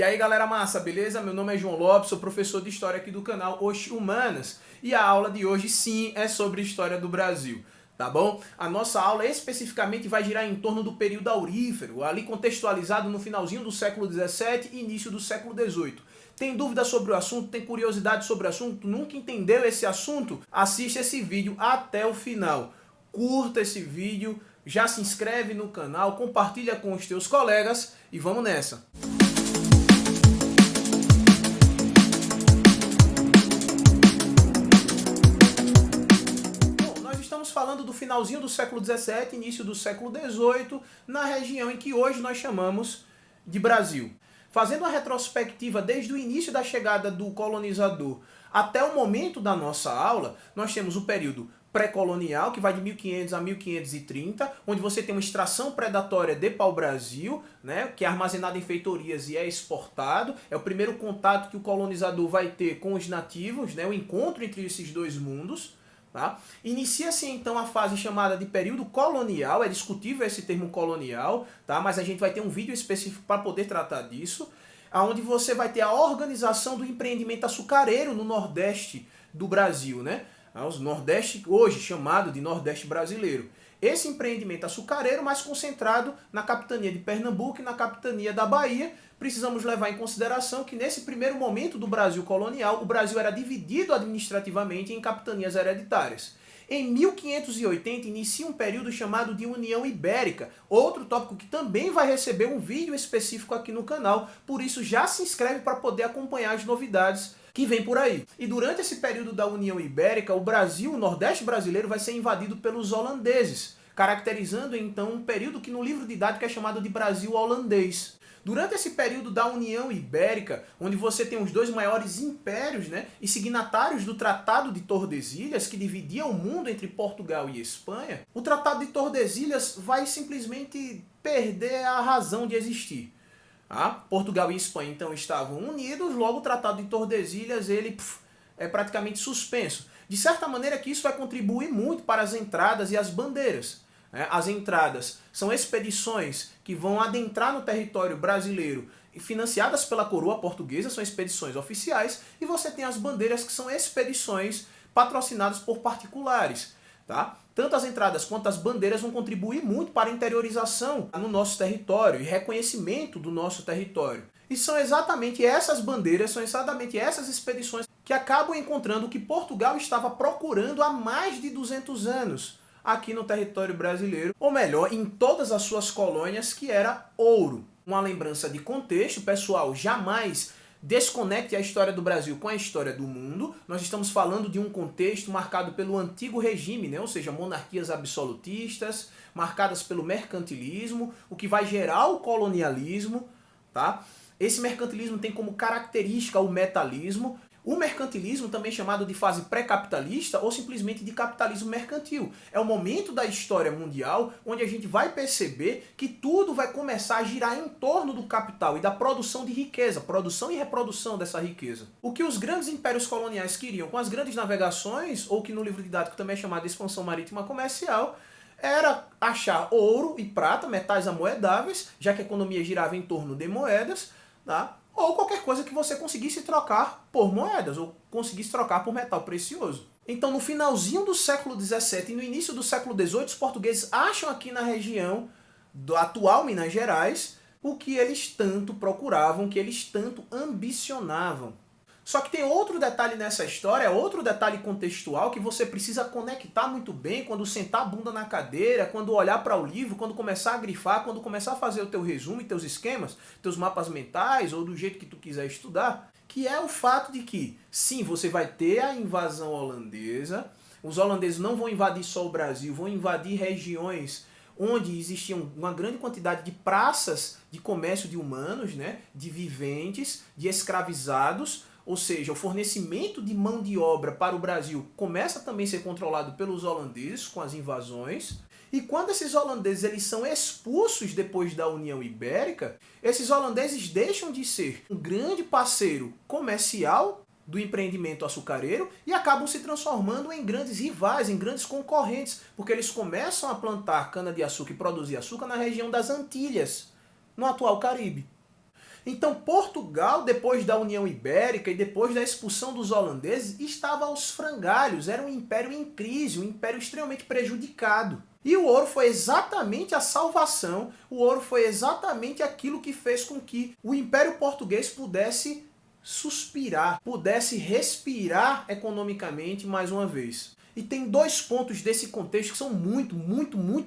E aí galera massa, beleza? Meu nome é João Lopes, sou professor de História aqui do canal Oxi Humanas e a aula de hoje sim é sobre História do Brasil, tá bom? A nossa aula especificamente vai girar em torno do período aurífero, ali contextualizado no finalzinho do século XVII e início do século XVIII. Tem dúvida sobre o assunto? Tem curiosidade sobre o assunto? Nunca entendeu esse assunto? Assista esse vídeo até o final. Curta esse vídeo, já se inscreve no canal, compartilha com os teus colegas e vamos nessa! Estamos falando do finalzinho do século XVII, início do século XVIII, na região em que hoje nós chamamos de Brasil. Fazendo uma retrospectiva desde o início da chegada do colonizador até o momento da nossa aula, nós temos o período pré-colonial, que vai de 1500 a 1530, onde você tem uma extração predatória de pau-brasil, né, que é armazenado em feitorias e é exportado. É o primeiro contato que o colonizador vai ter com os nativos, né, o encontro entre esses dois mundos. Tá? Inicia-se então a fase chamada de período colonial, é discutível esse termo colonial, tá? Mas a gente vai ter um vídeo específico para poder tratar disso, onde você vai ter a organização do empreendimento açucareiro no Nordeste do Brasil, né? O Nordeste hoje chamado de Nordeste brasileiro. Esse empreendimento açucareiro mais concentrado na capitania de Pernambuco e na capitania da Bahia. Precisamos levar em consideração que nesse primeiro momento do Brasil colonial, o Brasil era dividido administrativamente em capitanias hereditárias. Em 1580 inicia um período chamado de União Ibérica, outro tópico que também vai receber um vídeo específico aqui no canal, por isso já se inscreve para poder acompanhar as novidades que vem por aí. E durante esse período da União Ibérica, o Brasil, o Nordeste brasileiro, vai ser invadido pelos holandeses, caracterizando então um período que no livro didático é chamado de Brasil holandês. Durante esse período da União Ibérica, onde você tem os dois maiores impérios, né, e signatários do Tratado de Tordesilhas, que dividia o mundo entre Portugal e Espanha, o Tratado de Tordesilhas vai simplesmente perder a razão de existir. Portugal e Espanha então estavam unidos, logo o Tratado de Tordesilhas ele é praticamente suspenso. De certa maneira que isso vai contribuir muito para as entradas e as bandeiras. As entradas são expedições que vão adentrar no território brasileiro financiadas pela coroa portuguesa, são expedições oficiais, e você tem as bandeiras que são expedições patrocinadas por particulares. Tá? Tanto as entradas quanto as bandeiras vão contribuir muito para a interiorização no nosso território e reconhecimento do nosso território. E são exatamente essas bandeiras, são exatamente essas expedições que acabam encontrando o que Portugal estava procurando há mais de 200 anos aqui no território brasileiro, ou melhor, em todas as suas colônias, que era ouro. Uma lembrança de contexto, pessoal, jamais desconecte a história do Brasil com a história do mundo. Nós estamos falando de um contexto marcado pelo antigo regime, né? Ou seja, monarquias absolutistas, marcadas pelo mercantilismo, o que vai gerar o colonialismo. Tá? Esse mercantilismo tem como característica o metalismo. O mercantilismo, também chamado de fase pré-capitalista ou simplesmente de capitalismo mercantil. É o momento da história mundial onde a gente vai perceber que tudo vai começar a girar em torno do capital e da produção de riqueza, produção e reprodução dessa riqueza. O que os grandes impérios coloniais queriam com as grandes navegações, ou que no livro didático também é chamado de expansão marítima comercial, era achar ouro e prata, metais amoedáveis, já que a economia girava em torno de moedas, tá? Ou qualquer coisa que você conseguisse trocar por moedas, ou conseguisse trocar por metal precioso. Então, no finalzinho do século XVII e no início do século XVIII, os portugueses acham aqui na região do atual Minas Gerais o que eles tanto procuravam, o que eles tanto ambicionavam. Só que tem outro detalhe nessa história, outro detalhe contextual que você precisa conectar muito bem quando sentar a bunda na cadeira, quando olhar para o livro, quando começar a grifar, quando começar a fazer o teu resumo e teus esquemas, teus mapas mentais ou do jeito que tu quiser estudar, que é o fato de que, sim, você vai ter a invasão holandesa, os holandeses não vão invadir só o Brasil, vão invadir regiões onde existiam uma grande quantidade de praças de comércio de humanos, né, de viventes, de escravizados. Ou seja, o fornecimento de mão de obra para o Brasil começa também a ser controlado pelos holandeses com as invasões. E quando esses holandeses eles são expulsos depois da União Ibérica, esses holandeses deixam de ser um grande parceiro comercial do empreendimento açucareiro e acabam se transformando em grandes rivais, em grandes concorrentes, porque eles começam a plantar cana-de-açúcar e produzir açúcar na região das Antilhas, no atual Caribe. Então Portugal, depois da União Ibérica e depois da expulsão dos holandeses, estava aos frangalhos, era um império em crise, um império extremamente prejudicado. E o ouro foi exatamente a salvação, o ouro foi exatamente aquilo que fez com que o Império Português pudesse suspirar, pudesse respirar economicamente mais uma vez. E tem dois pontos desse contexto que são muito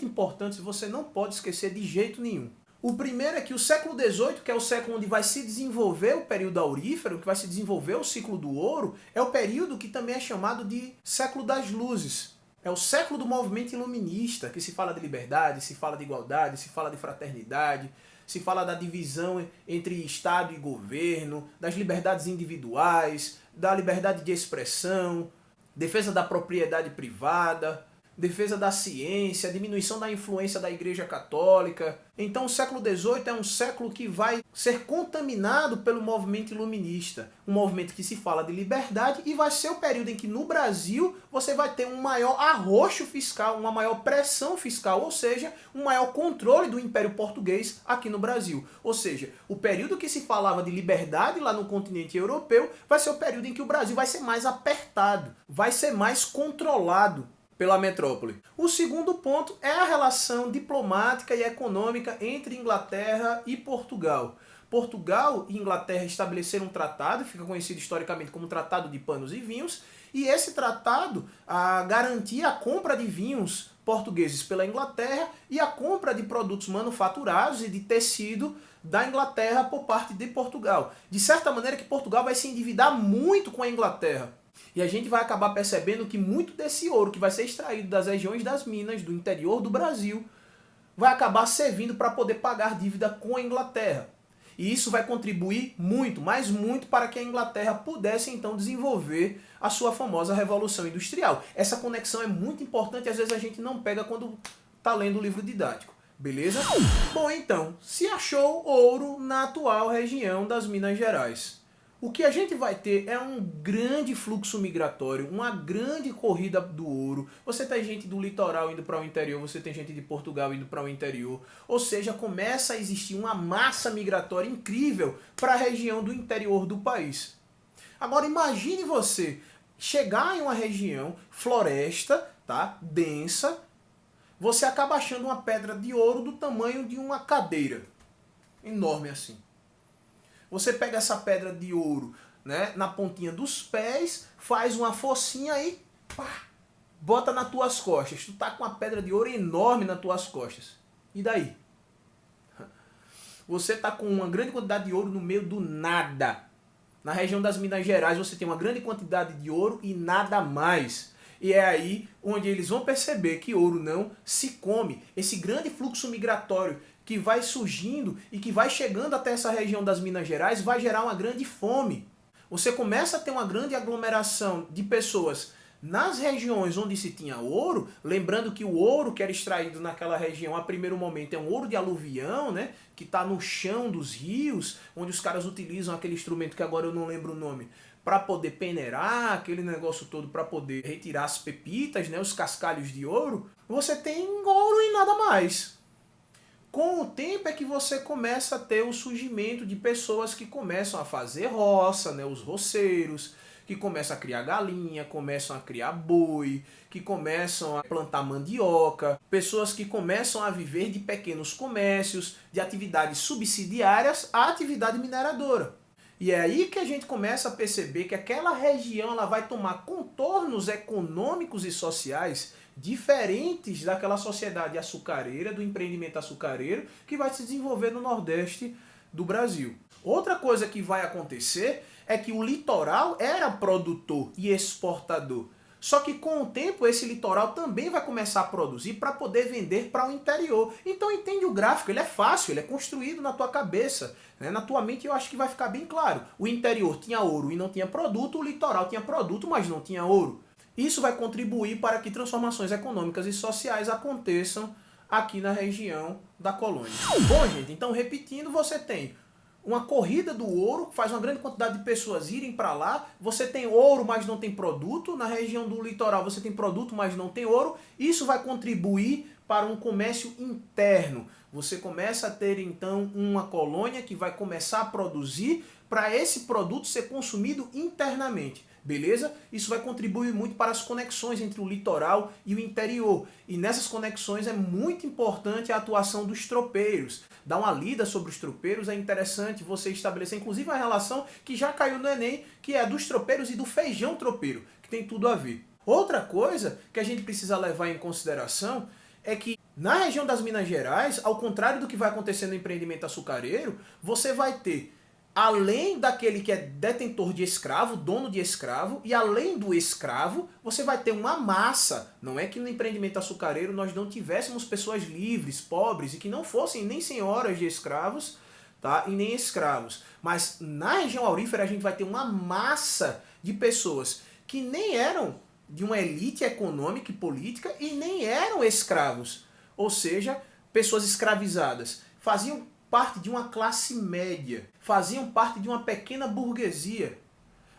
importantes e você não pode esquecer de jeito nenhum. O primeiro é que o século XVIII, que é o século onde vai se desenvolver o período aurífero, que vai se desenvolver o ciclo do ouro, é o período que também é chamado de século das luzes. É o século do movimento iluminista, que se fala de liberdade, se fala de igualdade, se fala de fraternidade, se fala da divisão entre Estado e governo, das liberdades individuais, da liberdade de expressão, defesa da propriedade privada, defesa da ciência, diminuição da influência da Igreja Católica. Então o século XVIII é um século que vai ser contaminado pelo movimento iluminista, um movimento que se fala de liberdade, e vai ser o período em que no Brasil você vai ter um maior arroxo fiscal, uma maior pressão fiscal, ou seja, um maior controle do Império Português aqui no Brasil. Ou seja, o período que se falava de liberdade lá no continente europeu vai ser o período em que o Brasil vai ser mais apertado, vai ser mais controlado pela metrópole. O segundo ponto é a relação diplomática e econômica entre Inglaterra e Portugal. Portugal e Inglaterra estabeleceram um tratado, fica conhecido historicamente como Tratado de Panos e Vinhos, e esse tratado garantia a compra de vinhos portugueses pela Inglaterra e a compra de produtos manufaturados e de tecido da Inglaterra por parte de Portugal. De certa maneira que Portugal vai se endividar muito com a Inglaterra. E a gente vai acabar percebendo que muito desse ouro que vai ser extraído das regiões das minas, do interior do Brasil, vai acabar servindo para poder pagar dívida com a Inglaterra. E isso vai contribuir muito, mas muito, para que a Inglaterra pudesse então desenvolver a sua famosa Revolução Industrial. Essa conexão é muito importante e às vezes a gente não pega quando está lendo o livro didático. Beleza? Bom, então, se achou ouro na atual região das Minas Gerais. O que a gente vai ter é um grande fluxo migratório, uma grande corrida do ouro. Você tem gente do litoral indo para o interior, você tem gente de Portugal indo para o interior. Ou seja, começa a existir uma massa migratória incrível para a região do interior do país. Agora imagine você chegar em uma região, floresta, tá, densa, você acaba achando uma pedra de ouro do tamanho de uma cadeira. Enorme assim. Você pega essa pedra de ouro, né, na pontinha dos pés, faz uma focinha e pá, bota nas tuas costas. Tu tá com uma pedra de ouro enorme nas tuas costas. E daí? Você tá com uma grande quantidade de ouro no meio do nada. Na região das Minas Gerais você tem uma grande quantidade de ouro e nada mais. E é aí onde eles vão perceber que ouro não se come. Esse grande fluxo migratório que vai surgindo e que vai chegando até essa região das Minas Gerais vai gerar uma grande fome. Você começa a ter uma grande aglomeração de pessoas nas regiões onde se tinha ouro, lembrando que o ouro que era extraído naquela região a primeiro momento é um ouro de aluvião, né, que está no chão dos rios, onde os caras utilizam aquele instrumento que agora eu não lembro o nome, para poder peneirar, aquele negócio todo para poder retirar as pepitas, né, os cascalhos de ouro. Você tem ouro e nada mais. Com o tempo é que você começa a ter o surgimento de pessoas que começam a fazer roça, né, os roceiros, que começam a criar galinha, começam a criar boi, que começam a plantar mandioca, pessoas que começam a viver de pequenos comércios, de atividades subsidiárias à atividade mineradora. E é aí que a gente começa a perceber que aquela região ela vai tomar contornos econômicos e sociais diferentes daquela sociedade açucareira, do empreendimento açucareiro, que vai se desenvolver no Nordeste do Brasil. Outra coisa que vai acontecer é que o litoral era produtor e exportador. Só que com o tempo esse litoral também vai começar a produzir para poder vender para o interior. Então entende o gráfico, ele é fácil, ele é construído na tua cabeça, né? Na tua mente eu acho que vai ficar bem claro. O interior tinha ouro e não tinha produto, o litoral tinha produto, mas não tinha ouro. Isso vai contribuir para que transformações econômicas e sociais aconteçam aqui na região da colônia. Bom, gente, então repetindo, você tem uma corrida do ouro, faz uma grande quantidade de pessoas irem para lá, você tem ouro, mas não tem produto, na região do litoral você tem produto, mas não tem ouro, isso vai contribuir para um comércio interno, Você começa a ter então uma colônia que vai começar a produzir para esse produto ser consumido internamente. Beleza? Isso vai contribuir muito para as conexões entre o litoral e o interior. E nessas conexões é muito importante a atuação dos tropeiros. Dar uma lida sobre os tropeiros é interessante você estabelecer, inclusive, a relação que já caiu no Enem, que é dos tropeiros e do feijão tropeiro, que tem tudo a ver. Outra coisa que a gente precisa levar em consideração é que na região das Minas Gerais, ao contrário do que vai acontecer no empreendimento açucareiro, você vai ter, além daquele que é detentor de escravo, dono de escravo, e além do escravo, você vai ter uma massa. Não é que no empreendimento açucareiro nós não tivéssemos pessoas livres, pobres, e que não fossem nem senhoras de escravos, tá? E nem escravos. Mas na região aurífera a gente vai ter uma massa de pessoas que nem eram de uma elite econômica e política e nem eram escravos. Ou seja, pessoas escravizadas. Faziam parte de uma classe média, faziam parte de uma pequena burguesia.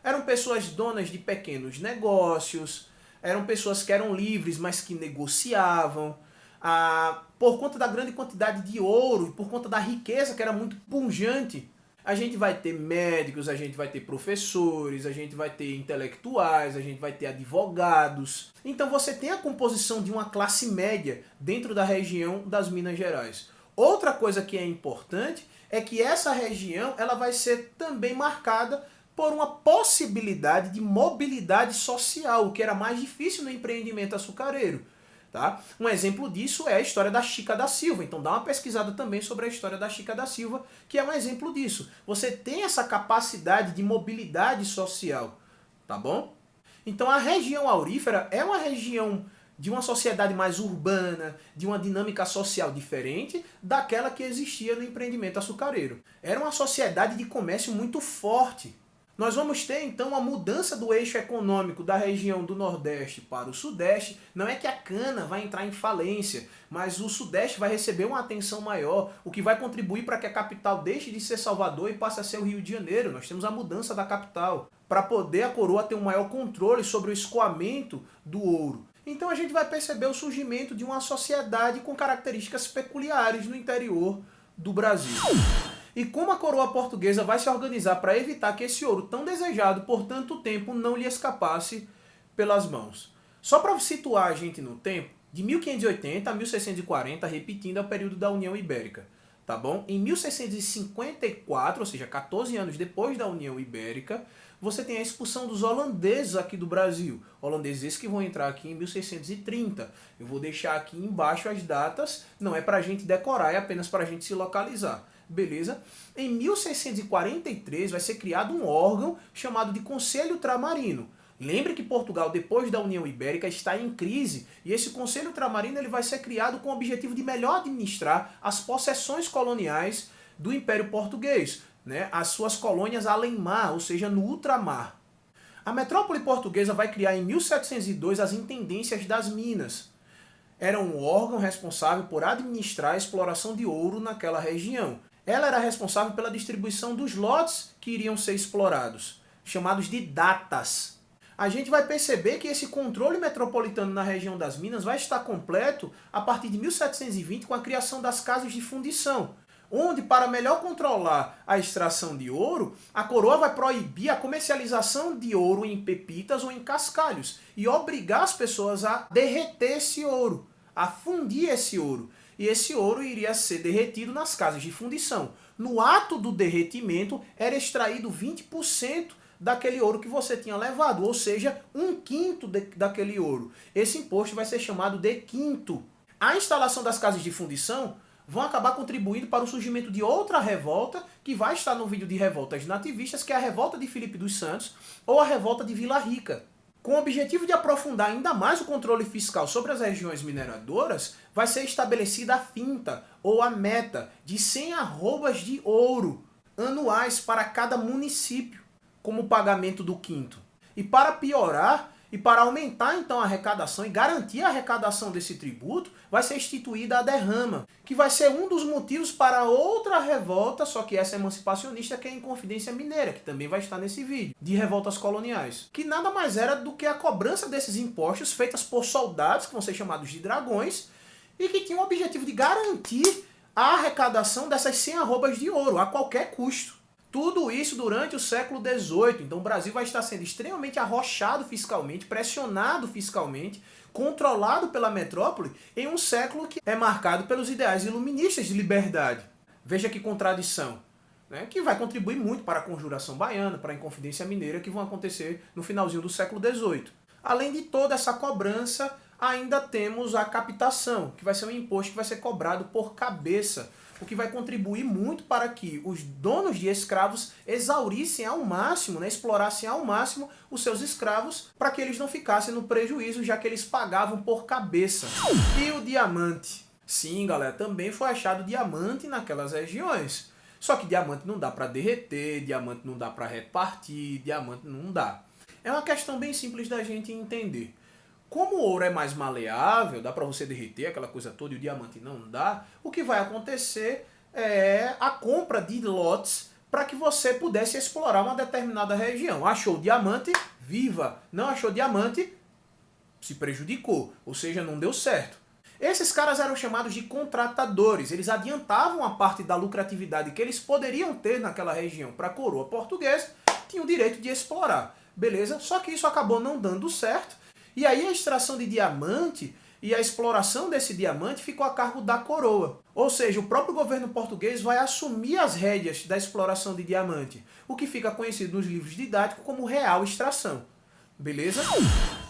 Eram pessoas donas de pequenos negócios, eram pessoas que eram livres, mas que negociavam. Por conta da grande quantidade de ouro, por conta da riqueza que era muito pungente, a gente vai ter médicos, a gente vai ter professores, a gente vai ter intelectuais, a gente vai ter advogados. Então você tem a composição de uma classe média dentro da região das Minas Gerais. Outra coisa que é importante é que essa região ela vai ser também marcada por uma possibilidade de mobilidade social, o que era mais difícil no empreendimento açucareiro. Tá? Um exemplo disso é a história da Chica da Silva. Então dá uma pesquisada também sobre a história da Chica da Silva, que é um exemplo disso. Você tem essa capacidade de mobilidade social, tá bom? Então a região aurífera é uma região de uma sociedade mais urbana, de uma dinâmica social diferente daquela que existia no empreendimento açucareiro. Era uma sociedade de comércio muito forte. Nós vamos ter então uma mudança do eixo econômico da região do Nordeste para o Sudeste. Não é que a cana vai entrar em falência, mas o Sudeste vai receber uma atenção maior, o que vai contribuir para que a capital deixe de ser Salvador e passe a ser o Rio de Janeiro. Nós temos a mudança da capital, para poder a coroa ter um maior controle sobre o escoamento do ouro. Então a gente vai perceber o surgimento de uma sociedade com características peculiares no interior do Brasil. E como a coroa portuguesa vai se organizar para evitar que esse ouro tão desejado por tanto tempo não lhe escapasse pelas mãos? Só para situar a gente no tempo, de 1580 a 1640, repetindo, é o período da União Ibérica. Tá bom? Em 1654, ou seja, 14 anos depois da União Ibérica, você tem a expulsão dos holandeses aqui do Brasil. Holandeses que vão entrar aqui em 1630. Eu vou deixar aqui embaixo as datas, não é para a gente decorar, é apenas para a gente se localizar. Beleza? Em 1643 vai ser criado um órgão chamado de Conselho Ultramarino. Lembre que Portugal, depois da União Ibérica, está em crise e esse Conselho Ultramarino ele vai ser criado com o objetivo de melhor administrar as possessões coloniais do Império Português, né? As suas colônias além-mar, ou seja, no ultramar. A metrópole portuguesa vai criar em 1702 as Intendências das Minas. Era um órgão responsável por administrar a exploração de ouro naquela região. Ela era responsável pela distribuição dos lotes que iriam ser explorados, chamados de datas. A gente vai perceber que esse controle metropolitano na região das Minas vai estar completo a partir de 1720 com a criação das casas de fundição, onde, para melhor controlar a extração de ouro, a coroa vai proibir a comercialização de ouro em pepitas ou em cascalhos e obrigar as pessoas a derreter esse ouro, a fundir esse ouro. E esse ouro iria ser derretido nas casas de fundição. No ato do derretimento, era extraído 20% daquele ouro que você tinha levado, ou seja, 1/5 daquele ouro. Esse imposto vai ser chamado de quinto. A instalação das casas de fundição vão acabar contribuindo para o surgimento de outra revolta, que vai estar no vídeo de revoltas nativistas, que é a revolta de Filipe dos Santos, ou a revolta de Vila Rica. Com o objetivo de aprofundar ainda mais o controle fiscal sobre as regiões mineradoras, vai ser estabelecida a finta, ou a meta, de 100 arrobas de ouro anuais para cada município, como pagamento do quinto. E para piorar, e para aumentar então a arrecadação e garantir a arrecadação desse tributo, vai ser instituída a derrama, que vai ser um dos motivos para outra revolta, só que essa é emancipacionista, que é a Inconfidência Mineira, que também vai estar nesse vídeo, de revoltas coloniais. Que nada mais era do que a cobrança desses impostos feitas por soldados, que vão ser chamados de dragões, e que tinham o objetivo de garantir a arrecadação dessas 100 arrobas de ouro, a qualquer custo. Tudo isso durante o século XVIII. Então o Brasil vai estar sendo extremamente arrochado fiscalmente, pressionado fiscalmente, controlado pela metrópole em um século que é marcado pelos ideais iluministas de liberdade. Veja que contradição, né? Que vai contribuir muito para a Conjuração Baiana, para a Inconfidência Mineira, que vão acontecer no finalzinho do século XVIII. Além de toda essa cobrança, ainda temos a captação, que vai ser um imposto que vai ser cobrado por cabeça, o que vai contribuir muito para que os donos de escravos exaurissem ao máximo, né, explorassem ao máximo os seus escravos, para que eles não ficassem no prejuízo, já que eles pagavam por cabeça. E o diamante? Sim, galera, também foi achado diamante naquelas regiões. Só que diamante não dá para derreter, diamante não dá para repartir, diamante não dá. É uma questão bem simples da gente entender. Como o ouro é mais maleável, dá para você derreter aquela coisa toda e o diamante não dá, o que vai acontecer é a compra de lotes para que você pudesse explorar uma determinada região. Achou diamante? Viva! Não achou diamante? Se prejudicou, ou seja, não deu certo. Esses caras eram chamados de contratadores, eles adiantavam a parte da lucratividade que eles poderiam ter naquela região para a coroa portuguesa, tinham o direito de explorar, beleza? Só que isso acabou não dando certo, e aí a extração de diamante e a exploração desse diamante ficou a cargo da coroa. Ou seja, o próprio governo português vai assumir as rédeas da exploração de diamante, o que fica conhecido nos livros didáticos como real extração. Beleza?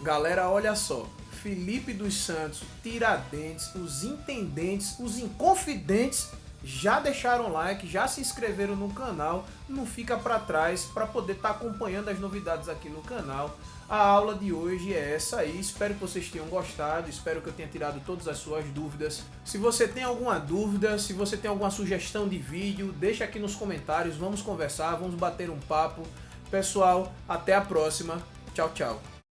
Galera, olha só. Felipe dos Santos, Tiradentes, os intendentes, os inconfidentes já deixaram like, já se inscreveram no canal, não fica para trás para poder estar acompanhando as novidades aqui no canal. A aula de hoje é essa aí, espero que vocês tenham gostado, espero que eu tenha tirado todas as suas dúvidas. Se você tem alguma dúvida, se você tem alguma sugestão de vídeo, deixa aqui nos comentários, vamos conversar, vamos bater um papo. Pessoal, até a próxima, tchau, tchau.